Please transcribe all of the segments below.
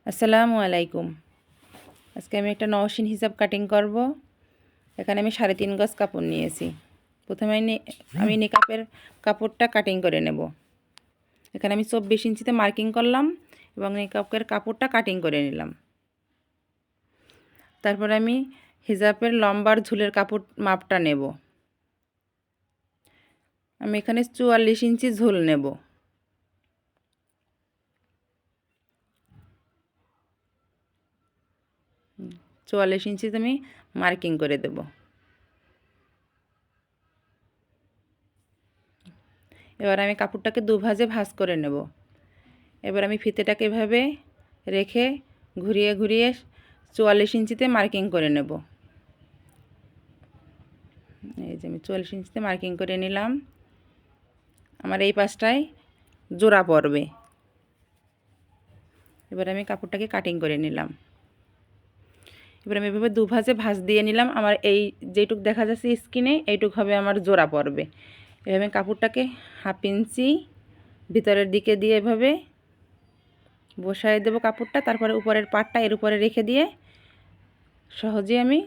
আসসালামু আলাইকুম। আজকে আমি একটা নওশিন হিসাব কাটিং করব। এখানে আমি 3.5 গজ কাপড় নিয়েছি। প্রথমে আমি নিকাপের কাপড়টা কাটিং করে নেব। এখানে আমি 24 ইঞ্চিতে মার্কিং করলাম এবং নিকাপের কাপড়টা কাটিং করে নিলাম। তারপর আমি হিজাবের লম্বার ঝুলের কাপড় মাপটা নেব। আমি এখানে 44 ইঞ্চি ঝুল নেব। চুয়াল্লিশ ইঞ্চিতে আমি মার্কিং করে দেব। এবার আমি কাপড়টাকে দুভাজে ভাঁজ করে নেব। এবার আমি ফিতেটাকে এভাবে রেখে ঘুরিয়ে ঘুরিয়ে 44 ইঞ্চিতে মার্কিং করে নেব। এই যে আমি 44 ইঞ্চিতে মার্কিং করে নিলাম। আমার এই পাশটায় জোড়া পড়বে। এবার আমি কাপড়টাকে কাটিং করে নিলাম। এবার আমি এভাবে দুভাজে ভাঁজ দিয়ে নিলাম। আমার এই যেটুক দেখা যাচ্ছে স্কিনে এইটুক হবে আমার জোড়া পড়বে। এভাবে কাপড়টাকে 1/2 ইঞ্চি ভিতরের দিকে দিয়ে এভাবে বসায় দেব কাপড়টা। তারপরে উপরের পাটটা এর উপরে রেখে দিয়ে সহজে আমি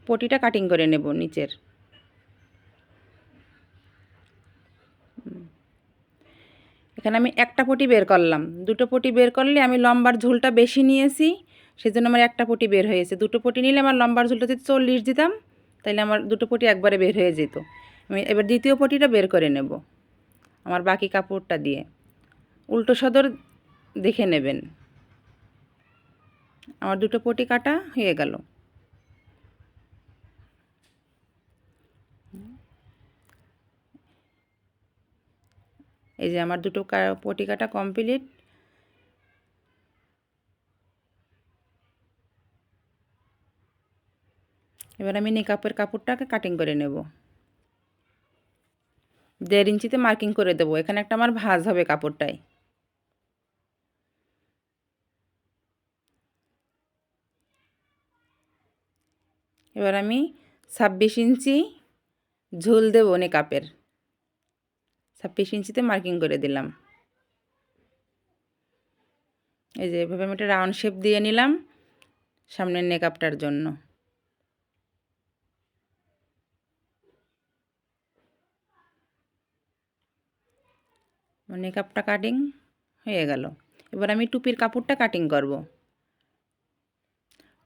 পটিটা কাটিং করে নেব নিচের। এখানে আমি একটা পটি বের করলাম। দুটো পটি বের করলে আমি লম্বার ঝুলটা বেশি নিয়েছি, সেজন্য আমার একটা পটি বের হয়েছে। দুটো পটি নিলে আমার লম্বার ঝুলটা যদি 40 দিতাম তাহলে আমার দুটো পটি একবারে বের হয়ে যেত। আমি এবার দ্বিতীয় পটিটা বের করে নেব আমার বাকি কাপড়টা দিয়ে। উল্টো সদর দেখে নেবেন। আমার দুটো পটি কাটা হয়ে গেল। এই যে আমার দুটো পটি কাটা কমপ্লিট। এবার আমি নিকাপের কাপড়টাকে কাটিং করে নেব। 1.5 ইঞ্চিতে মার্কিং করে দেবো। এখানে একটা আমার ভাঁজ হবে কাপড়টায়। এবার আমি 26 ইঞ্চি ঝুল দেব নিকাপের। 26 ইঞ্চিতে মার্কিং করে দিলাম। এই যে এভাবে আমি একটা রাউন্ড শেপ দিয়ে নিলাম সামনের নেকআপটার জন্য। নেকআপটা কাটিং হয়ে গেল। এবার আমি টুপির কাপড়টা কাটিং করব।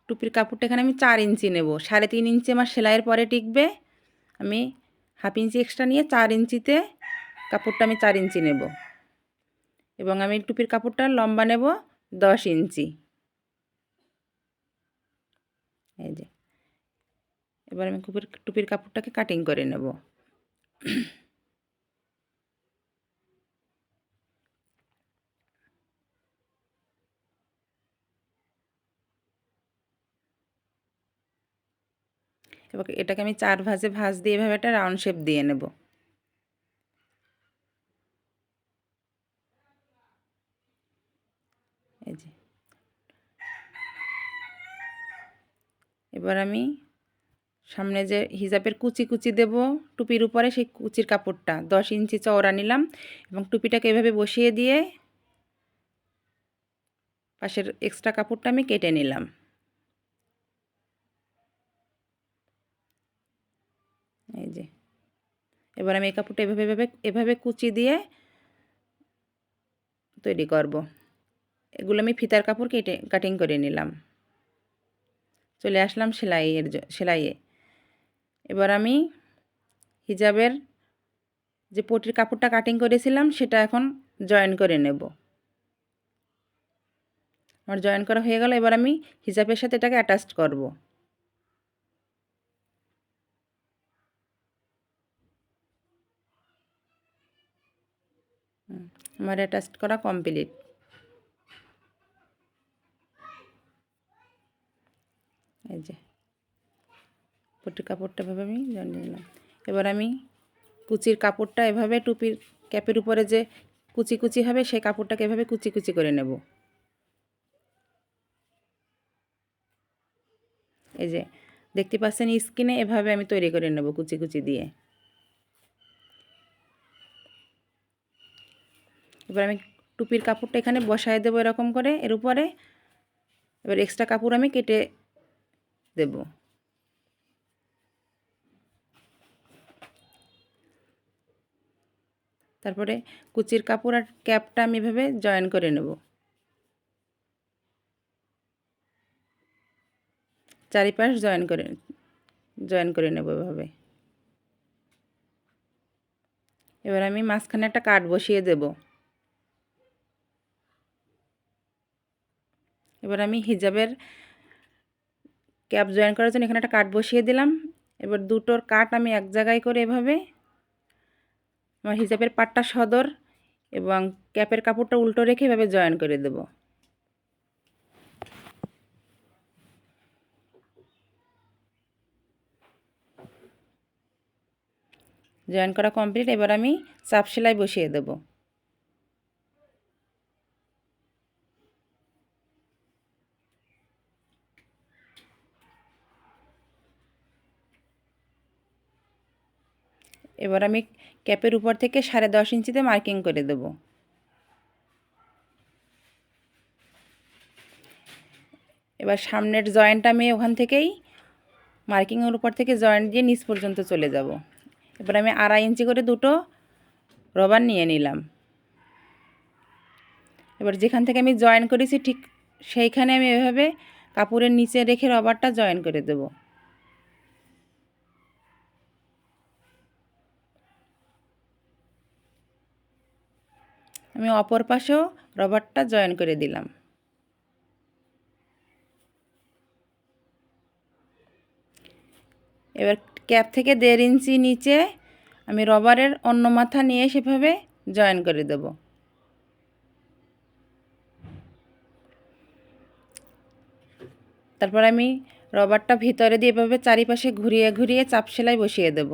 টুপির কাপড়টা এখানে আমি 4 ইঞ্চি নেব। 3.5 ইঞ্চি আমার সেলাইয়ের পরে টিকবে। আমি 1/2 ইঞ্চি এক্সট্রা নিয়ে 4 ইঞ্চিতে কাপড়টা আমি 4 ইঞ্চি নেব এবং আমি টুপির কাপড়টা লম্বা নেব 10 ইঞ্চি। এই যে এবার আমি টুপির কাপড়টাকে কাটিং করে নেব। এবার এটাকে আমি 4 ভাঁজে ভাঁজ দিয়ে এভাবে একটা রাউন্ড শেপ দিয়ে নেব। এই যে এবার আমি সামনে যে হিজাবের কুচি কুচি দেব টুপির উপরে, সেই কুচির কাপড়টা 10 ইঞ্চি চওড়া নিলাম এবং টুপিটাকে এভাবে বসিয়ে দিয়ে পাশের এক্সট্রা কাপড়টা আমি কেটে নিলাম। এই যে এবার আমি এই কাপড়টা এভাবে এভাবে এভাবে কুচি দিয়ে তৈরি করব। এগুলো আমি ফিতার কাপড় কেটে কাটিং করে নিলাম। চলে আসলাম সেলাইয়ে। এবার আমি হিজাবের যে পটির কাপড়টা কাটিং করেছিলাম সেটা এখন জয়েন করে নেব। আমার জয়েন করা হয়ে গেল। এবার আমি হিজাবের সাথে এটাকে অ্যাটাচ করব। আমার অ্যাটাচ করা কমপ্লিট। এই যে পটির কাপড়টা এভাবে আমি জয়েন নিলাম। এবার আমি কুচির কাপড়টা এভাবে টুপির ক্যাপের উপরে যে কুচি কুচি হবে সেই কাপড়টাকে এভাবে কুচি কুচি করে নেব। এই যে দেখতে পাচ্ছেন স্কিনে এভাবে আমি তৈরি করে নেব কুচি কুচি দিয়ে। এবার আমি টুপির কাপড়টা এখানে বসায় দেবো এরকম করে এর উপরে। এবার এক্সট্রা কাপড় আমি কেটে দেব। তারপরে কুচির কাপড় আর ক্যাপটা আমি এভাবে জয়েন করে নেব, চারিপাশ জয়েন করে নেব এভাবে। এবার আমি মাঝখানে একটা কাট বসিয়ে দেব। এবার আমি হিজাবের ক্যাপ জয়েন করার জন্য এখানে একটা কাট বসিয়ে দিলাম। এবার দুটোর কাট আমি এক জায়গায় করে এভাবে আমার হিজাবের পাটটা সদর এবং ক্যাপের কাপড়টা উল্টো রেখে এভাবে জয়েন করে দেব। জয়েন করা কমপ্লিট। এবার আমি চাপ সেলাই বসিয়ে দেব। এবার আমি ক্যাপের উপর থেকে 10.5 ইঞ্চিতে মার্কিং করে দেব। এবার সামনের জয়েন্টটা আমি ওখান থেকেই মার্কিংয়ের উপর থেকে জয়েন্ট দিয়ে নিচ পর্যন্ত চলে যাব। এবার আমি 2.5 ইঞ্চি করে দুটো রবার নিয়ে নিলাম। এবার যেখান থেকে আমি জয়েন করেছি ঠিক সেইখানে আমি এভাবে কাপড়ের নিচে রেখে রবারটা জয়েন করে দেব। আমি অপর পাশেও রবারটা জয়েন করে দিলাম। এবার ক্যাপ থেকে 1.5 ইঞ্চি নিচে আমি রবারের অন্য মাথা নিয়ে সেভাবে জয়েন করে দেব। তারপর আমি রবারটা ভিতরে দিয়ে এভাবে চারিপাশে ঘুরিয়ে ঘুরিয়ে চাপ সেলাই বসিয়ে দেব।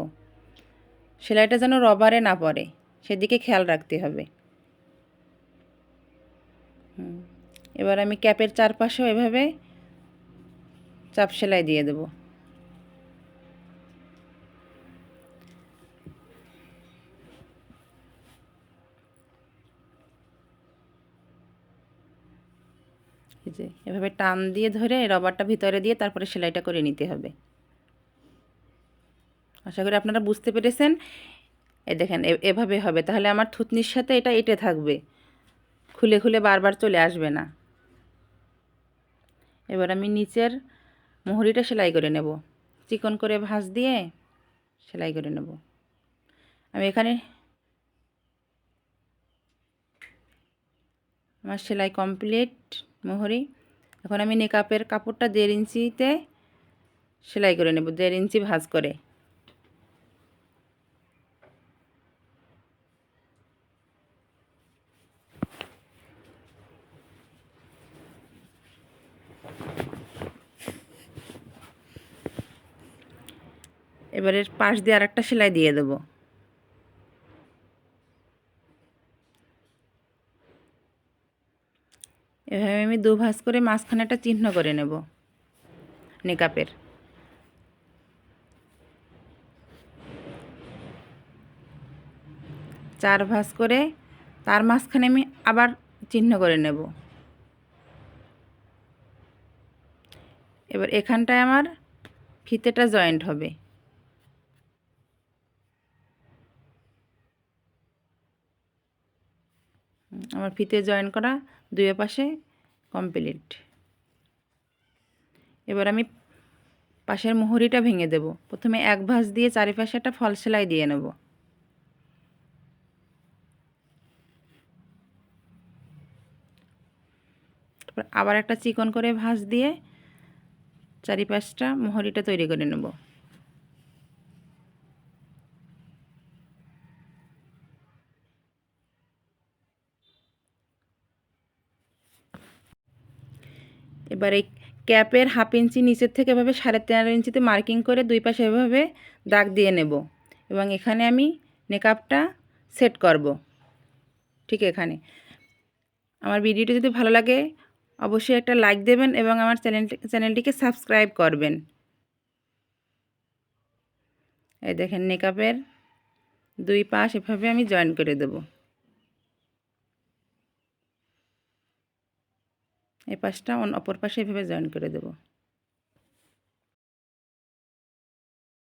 সেলাইটা যেন রবারে না পড়ে সেদিকে খেয়াল রাখতে হবে। এবার আমি ক্যাপের চারপাশেও এভাবে চাপ সেলাই দিয়ে দেব। এই যে এভাবে টান দিয়ে ধরে রবারটা ভিতরে দিয়ে তারপরে সেলাইটা করে নিতে হবে। আশা করি আপনারা বুঝতে পেরেছেন। এই দেখেন এভাবে হবে, তাহলে আমার থুতনির সাথে এটা এঁটে থাকবে, খুলে খুলে বারবার চলে আসবে না। এবার আমি নিচের মুহুরিটা সেলাই করে নেব, চিকন করে ভাঁজ দিয়ে সেলাই করে নেব। আমি এখানে আমার সেলাই কমপ্লিট মুহুরি। এখন আমি নেকাপের কাপড়টা 1.5 ইঞ্চিতে সেলাই করে নেব, 1.5 ইঞ্চি ভাঁজ করে। এবারে পাশ দিয়ে আরেকটা সেলাই দিয়ে দেব। এভাবে আমি 2 ভাঁজ করে মাঝখানে একটা চিহ্ন করে নেব নেকাপের। 4 ভাঁজ করে তার মাঝখানে আমি আবার চিহ্ন করে নেব। এবার এখানটায় আমার ফিতেটা জয়েন্ট হবে। আমার ফিতে জয়েন করা দুই পাশে কমপ্লিট। এবার আমি পাশের মুহুরিটা ভেঙে দেব। প্রথমে 1 ভাঁজ দিয়ে চারিপাশে একটা ফল সেলাই দিয়ে নেব। তারপর আবার একটা চিকন করে ভাঁজ দিয়ে চারিপাশটা মুহুরিটা তৈরি করে নেব। এবার এই ক্যাপের 1/2 ইঞ্চি নিচের থেকে এভাবে 13.5 ইঞ্চিতে মার্কিং করে দুই পাশে এভাবে দাগ দিয়ে নেব এবং এখানে আমি নেকাপটা সেট করব। ঠিক এখানে। আমার ভিডিওটি যদি ভালো লাগে অবশ্যই একটা লাইক দেবেন এবং আমার চ্যানেলটিকে সাবস্ক্রাইব করবেন। এই দেখেন নেকাপের 2 পাশ এভাবে আমি জয়েন করে দেব। এই পাশটা অপর পাশে এভাবে জয়েন করে দেব।